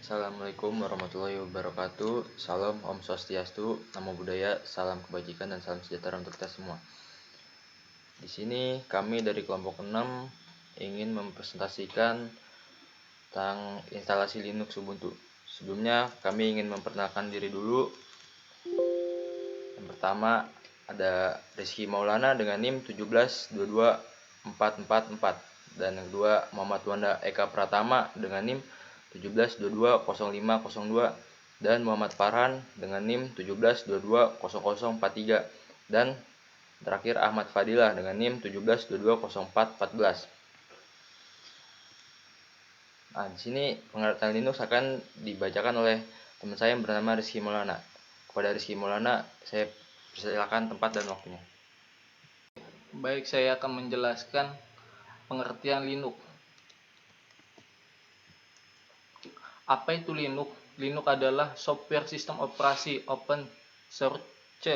Assalamualaikum warahmatullahi wabarakatuh. Salam Om Swastiastu, Namo Buddhaya, salam kebajikan dan salam sejahtera untuk kita semua. Di sini kami dari kelompok 6 ingin mempresentasikan tentang instalasi Linux Ubuntu. Sebelumnya kami ingin memperkenalkan diri dulu. Yang pertama ada Rizky Maulana dengan NIM 1722444 dan yang kedua Muhammad Wanda Eka Pratama dengan NIM 17220502 dan Muhammad Farhan dengan NIM 17220043 dan terakhir Ahmad Fadilah dengan NIM 17220414. Nah, di sini pengertian Linux akan dibacakan oleh teman saya yang bernama Rizky Maulana. Kepada Rizky Maulana, saya persilakan tempat dan waktunya. Baik, saya akan menjelaskan pengertian Linux. Apa itu Linux? Linux adalah software sistem operasi open source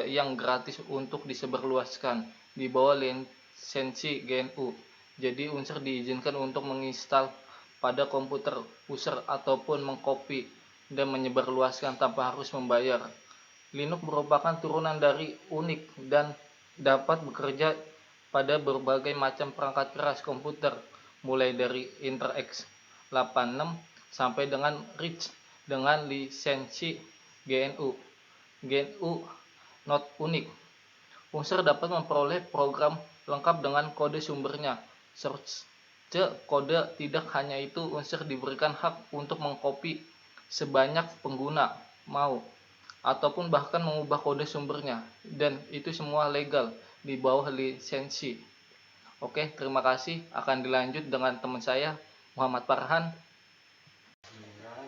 yang gratis untuk disebarluaskan di bawah lisensi GNU. Jadi user diizinkan untuk menginstal pada komputer user ataupun mengcopy dan menyebarluaskan tanpa harus membayar. Linux merupakan turunan dari Unix dan dapat bekerja pada berbagai macam perangkat keras komputer, mulai dari Intel x86 sampai dengan RISC dengan lisensi GNU. GNU Not Unix. User dapat memperoleh program lengkap dengan kode sumbernya. Source kode tidak hanya itu, user diberikan hak untuk mengcopy sebanyak pengguna mau ataupun bahkan mengubah kode sumbernya, dan itu semua legal di bawah lisensi. Oke, terima kasih. Akan dilanjut dengan teman saya Muhammad Farhan.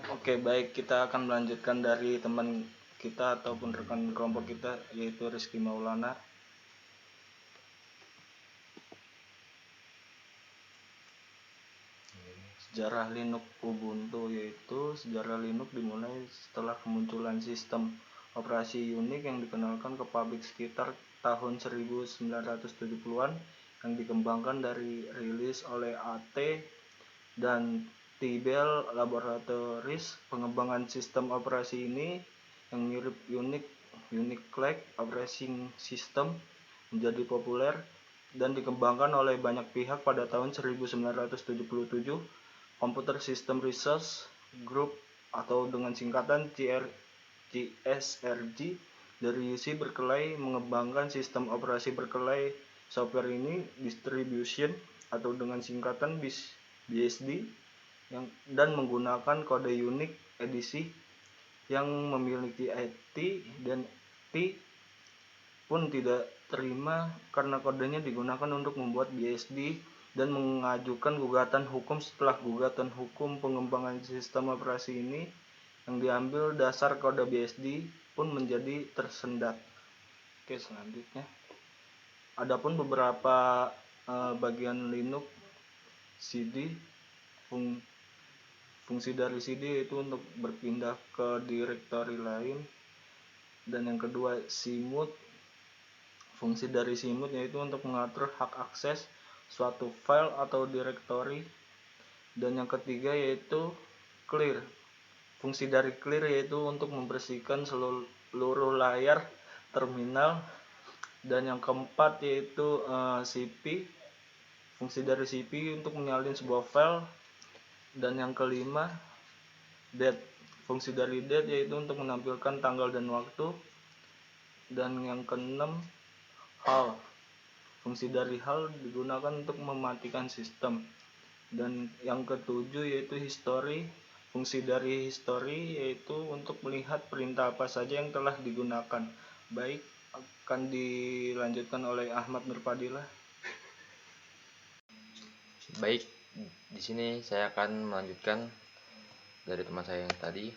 Oke, baik, kita akan melanjutkan dari teman kita ataupun rekan kelompok kita, yaitu Rizky Maulana. Sejarah Linux Ubuntu, yaitu sejarah Linux dimulai setelah kemunculan sistem operasi Unix yang dikenalkan ke publik sekitar tahun 1970-an, yang dikembangkan dari rilis oleh AT dan T-Bell Laboratories. Pengembangan sistem operasi ini yang mirip Unix-like Operating System menjadi populer dan dikembangkan oleh banyak pihak pada tahun 1977. Computer System Research Group atau dengan singkatan CSRG dari UC Berkeley mengembangkan sistem operasi Berkeley. Software ini distribution atau dengan singkatan BSD dan menggunakan kode Unix edisi yang memiliki T dan T pun tidak terima karena kodenya digunakan untuk membuat BSD dan mengajukan gugatan hukum. Setelah gugatan hukum pengembangan sistem operasi ini yang diambil dasar kode BSD pun menjadi tersendat. Oke, selanjutnya adapun beberapa bagian Linux CD. Fungsi dari CD itu untuk berpindah ke direktori lain, dan yang kedua cmod. Fungsi dari cmod yaitu untuk mengatur hak akses suatu file atau direktori, dan yang ketiga yaitu clear. Fungsi dari clear yaitu untuk membersihkan seluruh layar terminal, dan yang keempat yaitu cp. Fungsi dari cp untuk menyalin sebuah file, dan yang kelima date. Fungsi dari date yaitu untuk menampilkan tanggal dan waktu, dan yang keenam hal. Fungsi dari hal digunakan untuk mematikan sistem, dan yang ketujuh yaitu history. Fungsi dari history yaitu untuk melihat perintah apa saja yang telah digunakan. Baik, akan dilanjutkan oleh Ahmad Nurfadilah. Baik, di sini saya akan melanjutkan dari teman saya yang tadi.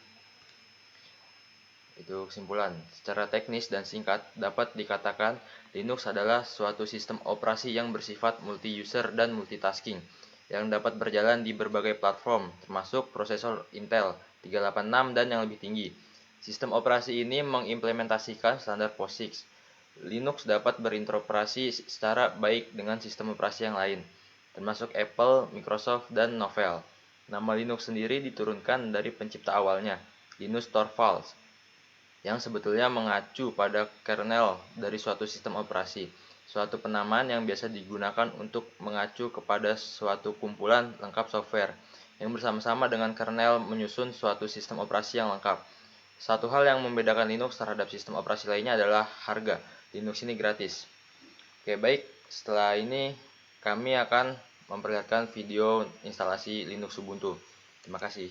Itu kesimpulan. Secara teknis dan singkat, dapat dikatakan Linux adalah suatu sistem operasi yang bersifat multi-user dan multitasking, yang dapat berjalan di berbagai platform, termasuk prosesor Intel 386 dan yang lebih tinggi. Sistem operasi ini mengimplementasikan standar POSIX. Linux dapat berinteroperasi secara baik dengan sistem operasi yang lain, termasuk Apple, Microsoft, dan Novell. Nama Linux sendiri diturunkan dari pencipta awalnya, Linus Torvalds, yang sebetulnya mengacu pada kernel dari suatu sistem operasi, suatu penamaan yang biasa digunakan untuk mengacu kepada suatu kumpulan lengkap software yang bersama-sama dengan kernel menyusun suatu sistem operasi yang lengkap. Satu hal yang membedakan Linux terhadap sistem operasi lainnya adalah harga. Linux ini gratis. Oke, baik. Setelah ini kami akan memperlihatkan video instalasi Linux Ubuntu. Terima kasih.